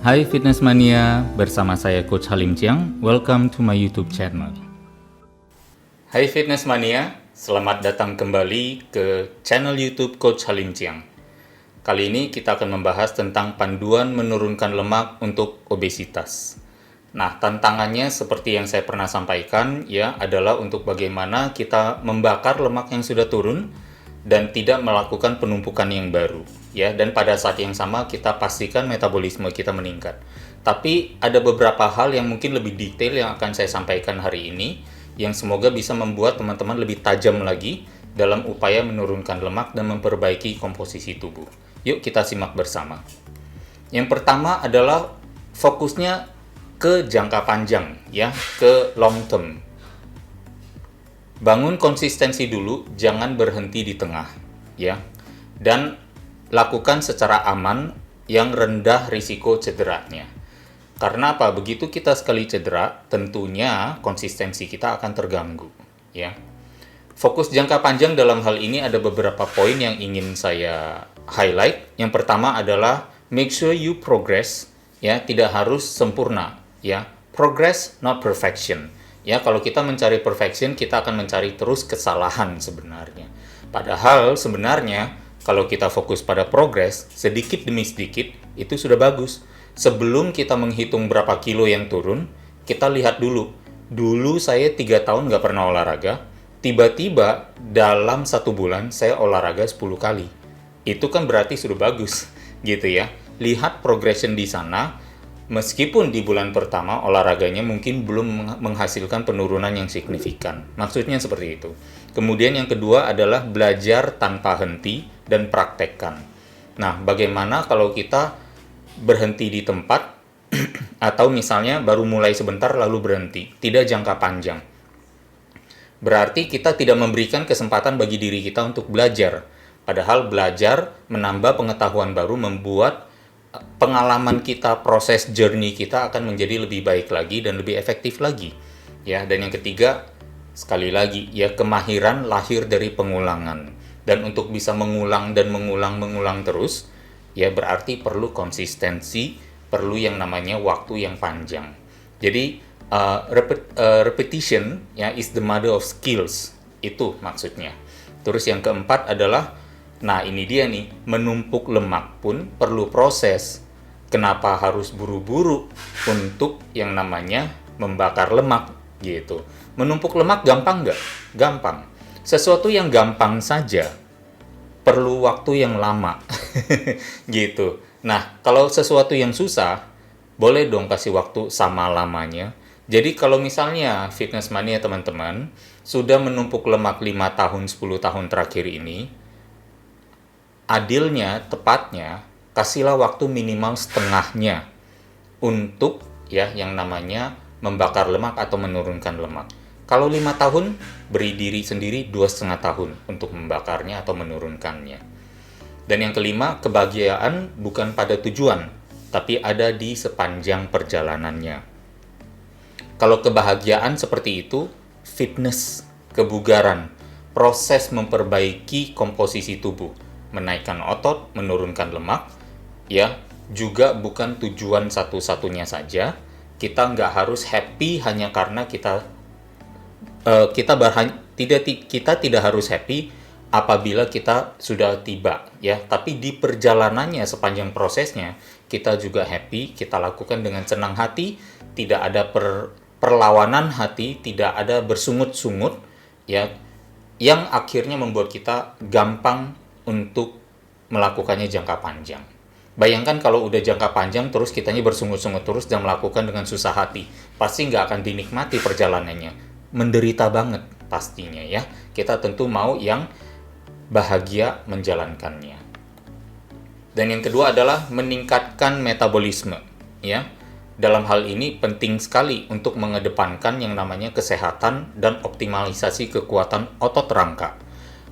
Hai Fitness Mania, bersama saya Coach Halim Chiang. Welcome to my YouTube channel. Hai Fitness Mania, selamat datang kembali ke channel YouTube Coach Halim Chiang. Kali ini kita akan membahas tentang panduan menurunkan lemak untuk obesitas. Nah, tantangannya seperti yang saya pernah sampaikan ya, adalah untuk bagaimana kita membakar lemak yang sudah turun dan tidak melakukan penumpukan yang baru. Ya, dan pada saat yang sama kita pastikan metabolisme kita meningkat. Tapi ada beberapa hal yang mungkin lebih detail yang akan saya sampaikan hari ini, yang semoga bisa membuat teman-teman lebih tajam lagi dalam upaya menurunkan lemak dan memperbaiki komposisi tubuh. Yuk kita simak bersama. Yang pertama adalah fokusnya ke jangka panjang, ya, ke long term. Bangun konsistensi dulu, jangan berhenti di tengah, ya. Dan lakukan secara aman yang rendah risiko cederanya. Karena apa? Begitu kita sekali cedera, tentunya konsistensi kita akan terganggu, ya. Fokus jangka panjang dalam hal ini ada beberapa poin yang ingin saya highlight. Yang pertama adalah make sure you progress, ya, tidak harus sempurna, ya. Progress not perfection. Ya, kalau kita mencari perfection, kita akan mencari terus kesalahan sebenarnya. Padahal sebenarnya kalau kita fokus pada progres, sedikit demi sedikit, itu sudah bagus. Sebelum kita menghitung berapa kilo yang turun, kita lihat dulu. Dulu saya 3 tahun nggak pernah olahraga, tiba-tiba dalam 1 bulan saya olahraga 10 kali. Itu kan berarti sudah bagus, gitu ya. Lihat progression di sana, meskipun di bulan pertama olahraganya mungkin belum menghasilkan penurunan yang signifikan. Maksudnya seperti itu. Kemudian yang kedua adalah belajar tanpa henti dan praktekkan. Nah, bagaimana kalau kita berhenti di tempat atau misalnya baru mulai sebentar lalu berhenti, tidak jangka panjang. Berarti kita tidak memberikan kesempatan bagi diri kita untuk belajar. Padahal belajar menambah pengetahuan baru, membuat pengalaman kita, proses journey kita akan menjadi lebih baik lagi dan lebih efektif lagi. Ya, dan yang ketiga, sekali lagi ya, kemahiran lahir dari pengulangan. Dan untuk bisa mengulang dan mengulang terus, ya berarti perlu konsistensi, perlu yang namanya waktu yang panjang. Jadi repetition ya is the mother of skills, itu maksudnya. Terus yang keempat adalah, nah ini dia nih, menumpuk lemak pun perlu proses. Kenapa harus buru-buru untuk yang namanya membakar lemak gitu? Menumpuk lemak gampang nggak? Gampang. Sesuatu yang gampang saja perlu waktu yang lama gitu. Nah, kalau sesuatu yang susah, boleh dong kasih waktu sama lamanya. Jadi kalau misalnya Fitness Mania teman-teman sudah menumpuk lemak 5 tahun, 10 tahun terakhir ini, adilnya, tepatnya, kasihlah waktu minimal setengahnya untuk ya yang namanya membakar lemak atau menurunkan lemak. Kalau 5 tahun, beri diri sendiri 2,5 tahun untuk membakarnya atau menurunkannya. Dan yang kelima, kebahagiaan bukan pada tujuan, tapi ada di sepanjang perjalanannya. Kalau kebahagiaan seperti itu, fitness, kebugaran, proses memperbaiki komposisi tubuh, menaikkan otot, menurunkan lemak, ya, juga bukan tujuan satu-satunya saja. Kita nggak harus happy hanya karena kita tidak harus happy apabila kita sudah tiba, ya. Tapi di perjalanannya sepanjang prosesnya kita juga happy, kita lakukan dengan senang hati, tidak ada perlawanan hati, tidak ada bersungut-sungut, ya, yang akhirnya membuat kita gampang untuk melakukannya jangka panjang. Bayangkan kalau udah jangka panjang terus kitanya bersungut-sungut terus dan melakukan dengan susah hati, pasti nggak akan dinikmati perjalanannya. Menderita banget pastinya ya. Kita tentu mau yang bahagia menjalankannya. Dan yang kedua adalah meningkatkan metabolisme, ya. Dalam hal ini penting sekali untuk mengedepankan yang namanya kesehatan dan optimalisasi kekuatan otot rangka.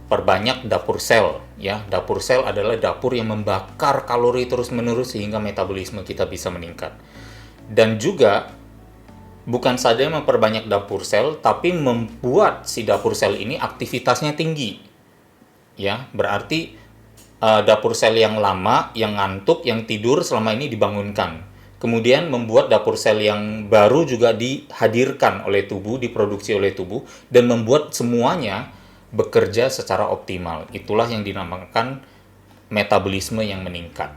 Perbanyak dapur sel, ya. Dapur sel adalah dapur yang membakar kalori terus-menerus sehingga metabolisme kita bisa meningkat. Dan juga bukan saja memperbanyak dapur sel, tapi membuat si dapur sel ini aktivitasnya tinggi. Ya, berarti dapur sel yang lama, yang ngantuk, yang tidur selama ini dibangunkan. kemudian membuat dapur sel yang baru juga dihadirkan oleh tubuh, diproduksi oleh tubuh, dan membuat semuanya bekerja secara optimal. Itulah yang dinamakan metabolisme yang meningkat,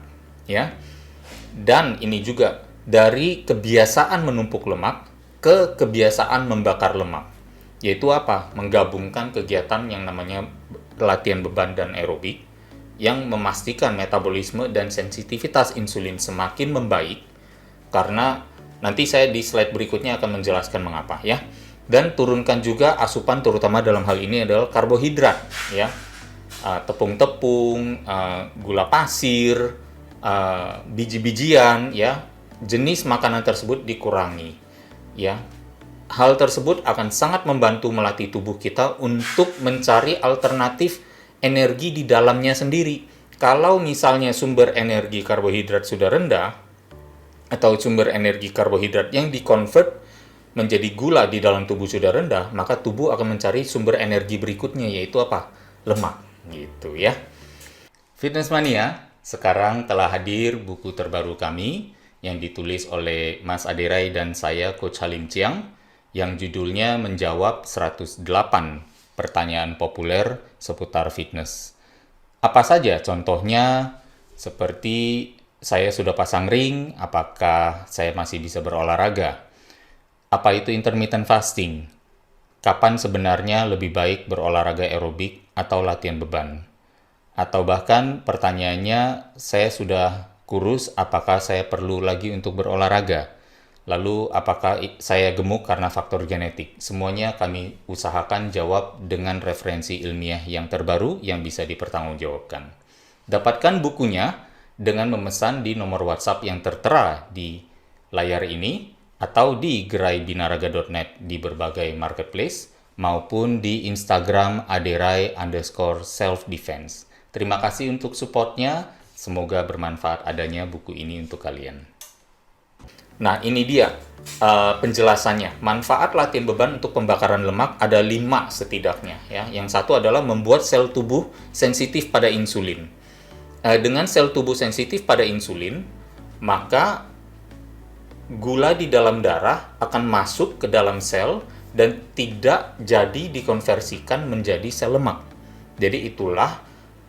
ya. Dan ini juga dari kebiasaan menumpuk lemak ke kebiasaan membakar lemak, yaitu apa? Menggabungkan kegiatan yang namanya latihan beban dan aerobik yang memastikan metabolisme dan sensitivitas insulin semakin membaik, karena nanti saya di slide berikutnya akan menjelaskan mengapa, ya. Dan turunkan juga asupan, terutama dalam hal ini adalah karbohidrat, ya. Tepung-tepung, gula pasir, biji-bijian, ya. Jenis makanan tersebut dikurangi, ya. Hal tersebut akan sangat membantu melatih tubuh kita untuk mencari alternatif energi di dalamnya sendiri. Kalau misalnya sumber energi karbohidrat sudah rendah, atau sumber energi karbohidrat yang dikonvert menjadi gula di dalam tubuh sudah rendah, maka tubuh akan mencari sumber energi berikutnya, yaitu apa? Lemak, gitu ya. Fitness Mania, sekarang telah hadir buku terbaru kami yang ditulis oleh Mas Aderai dan saya, Coach Halim Chiang, yang judulnya menjawab 108 pertanyaan populer seputar fitness. Apa saja contohnya? Seperti saya sudah pasang ring, apakah saya masih bisa berolahraga? Apa itu intermittent fasting? Kapan sebenarnya lebih baik berolahraga aerobik atau latihan beban? Atau bahkan pertanyaannya, saya sudah kurus, apakah saya perlu lagi untuk berolahraga? Lalu apakah saya gemuk karena faktor genetik? Semuanya kami usahakan jawab dengan referensi ilmiah yang terbaru yang bisa dipertanggungjawabkan. Dapatkan bukunya dengan memesan di nomor WhatsApp yang tertera di layar ini, atau di geraibinaraga.net di berbagai marketplace, maupun di Instagram aderai_self-defense. Terima kasih untuk supportnya, semoga bermanfaat adanya buku ini untuk kalian. Nah, ini dia penjelasannya. Manfaat latihan beban untuk pembakaran lemak ada 5 setidaknya, ya. Yang satu adalah membuat sel tubuh sensitif pada insulin. Dengan sel tubuh sensitif pada insulin, maka gula di dalam darah akan masuk ke dalam sel dan tidak jadi dikonversikan menjadi sel lemak. Jadi itulah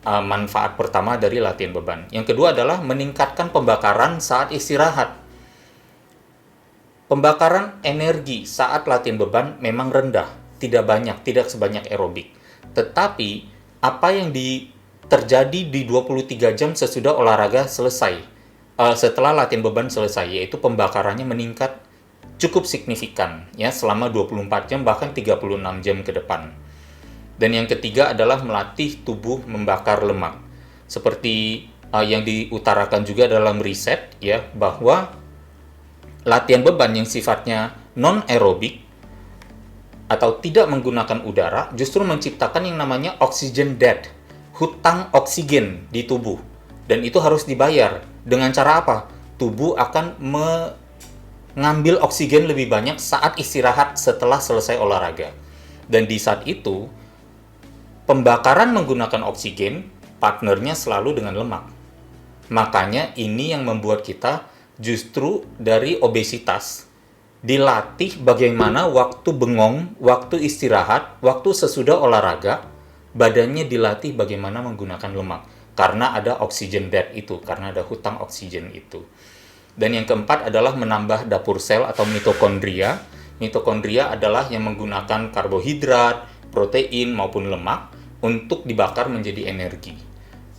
manfaat pertama dari latihan beban. Yang kedua adalah meningkatkan pembakaran saat istirahat. Pembakaran energi saat latihan beban memang rendah, tidak banyak, tidak sebanyak aerobik. Tetapi apa yang terjadi di 23 jam sesudah olahraga selesai, setelah latihan beban selesai, yaitu pembakarannya meningkat cukup signifikan, ya, selama 24 jam bahkan 36 jam ke depan. Dan yang ketiga adalah melatih tubuh membakar lemak. Seperti yang diutarakan juga dalam riset, ya, bahwa latihan beban yang sifatnya non aerobik atau tidak menggunakan udara justru menciptakan yang namanya oxygen debt, hutang oksigen di tubuh. Dan itu harus dibayar. Dengan cara apa? Tubuh akan mengambil oksigen lebih banyak saat istirahat setelah selesai olahraga. Dan di saat itu, pembakaran menggunakan oksigen, partnernya selalu dengan lemak. Makanya ini yang membuat kita justru dari obesitas dilatih bagaimana waktu bengong, waktu istirahat, waktu sesudah olahraga, badannya dilatih bagaimana menggunakan lemak. Karena ada oxygen debt itu, karena ada hutang oksigen itu. Dan yang keempat adalah menambah dapur sel atau mitokondria. Mitokondria adalah yang menggunakan karbohidrat, protein, maupun lemak untuk dibakar menjadi energi.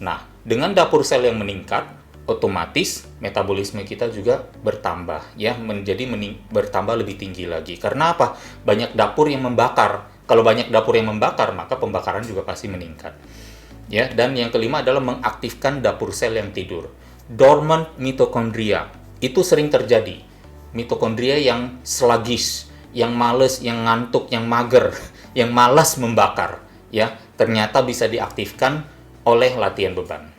Nah, dengan dapur sel yang meningkat, otomatis metabolisme kita juga bertambah, ya, bertambah lebih tinggi lagi. Karena apa? Banyak dapur yang membakar. Kalau banyak dapur yang membakar, maka pembakaran juga pasti meningkat. Ya, dan yang kelima adalah mengaktifkan dapur sel yang tidur. Dormant mitokondria. Itu sering terjadi. Mitokondria yang sluggish, yang males, yang ngantuk, yang mager, yang malas membakar, ya, ternyata bisa diaktifkan oleh latihan beban.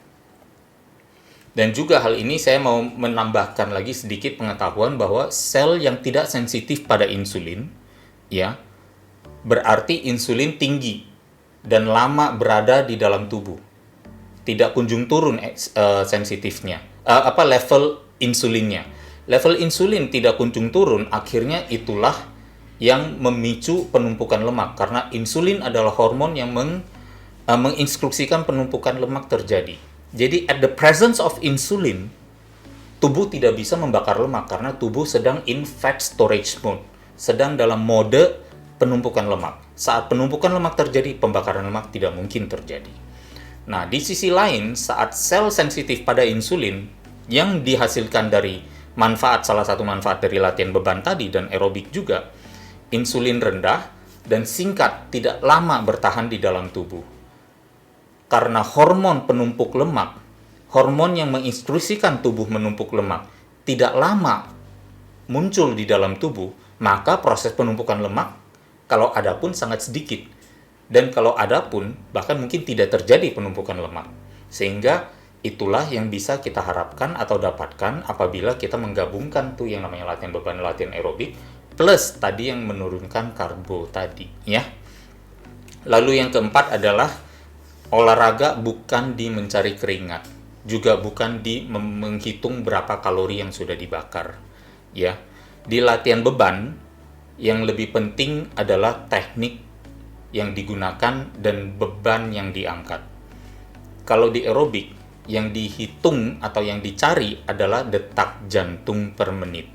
Dan juga hal ini saya mau menambahkan lagi sedikit pengetahuan bahwa sel yang tidak sensitif pada insulin, ya, berarti insulin tinggi dan lama berada di dalam tubuh. Tidak kunjung turun sensitifnya, level insulinnya. level insulin tidak kunjung turun, akhirnya itulah yang memicu penumpukan lemak, karena insulin adalah hormon yang menginstruksikan penumpukan lemak terjadi. Jadi at the presence of insulin, tubuh tidak bisa membakar lemak karena tubuh sedang in fat storage mode, sedang dalam mode penumpukan lemak. Saat penumpukan lemak terjadi, pembakaran lemak tidak mungkin terjadi. Nah, di sisi lain, saat sel sensitif pada insulin yang dihasilkan dari salah satu manfaat dari latihan beban tadi dan aerobik juga, insulin rendah dan singkat, tidak lama bertahan di dalam tubuh. Karena hormon penumpuk lemak, hormon yang menginstruksikan tubuh menumpuk lemak, tidak lama muncul di dalam tubuh, maka proses penumpukan lemak, kalau ada pun sangat sedikit. Dan kalau ada pun, bahkan mungkin tidak terjadi penumpukan lemak. Sehingga itulah yang bisa kita harapkan atau dapatkan apabila kita menggabungkan tuh yang namanya latihan beban, latihan aerobik, plus tadi yang menurunkan karbo tadi, ya. Lalu yang keempat adalah olahraga bukan di mencari keringat, juga bukan di menghitung berapa kalori yang sudah dibakar, ya. Di latihan beban, yang lebih penting adalah teknik yang digunakan dan beban yang diangkat. Kalau di aerobik, yang dihitung atau yang dicari adalah detak jantung per menit.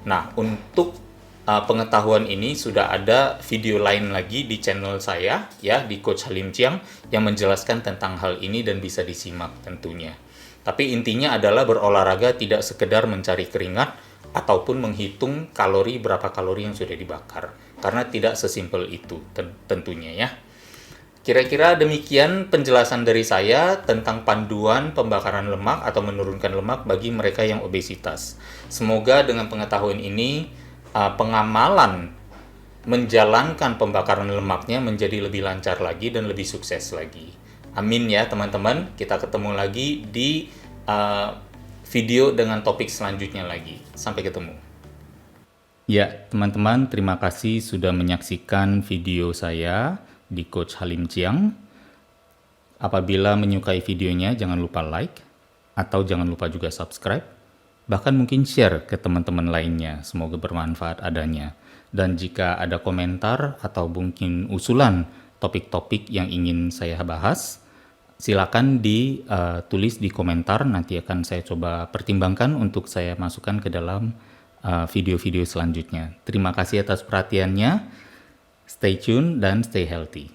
Nah, untuk pengetahuan ini sudah ada video lain lagi di channel saya, ya, di Coach Halim Chiang, yang menjelaskan tentang hal ini dan bisa disimak tentunya. Tapi intinya adalah berolahraga tidak sekedar mencari keringat ataupun menghitung berapa kalori yang sudah dibakar, karena tidak sesimpel itu tentunya, ya. Kira-kira demikian penjelasan dari saya tentang panduan pembakaran lemak atau menurunkan lemak bagi mereka yang obesitas. Semoga dengan pengetahuan ini pengamalan menjalankan pembakaran lemaknya menjadi lebih lancar lagi dan lebih sukses lagi. Amin ya teman-teman. Kita ketemu lagi di video dengan topik selanjutnya lagi. Sampai ketemu. Ya, teman-teman, terima kasih sudah menyaksikan video saya di Coach Halim Chiang. Apabila menyukai videonya, jangan lupa like, atau jangan lupa juga subscribe, bahkan mungkin share ke teman-teman lainnya. Semoga bermanfaat adanya. Dan jika ada komentar atau mungkin usulan topik-topik yang ingin saya bahas, silakan ditulis di komentar, nanti akan saya coba pertimbangkan untuk saya masukkan ke dalam video-video selanjutnya. Terima kasih atas perhatiannya, stay tune dan stay healthy.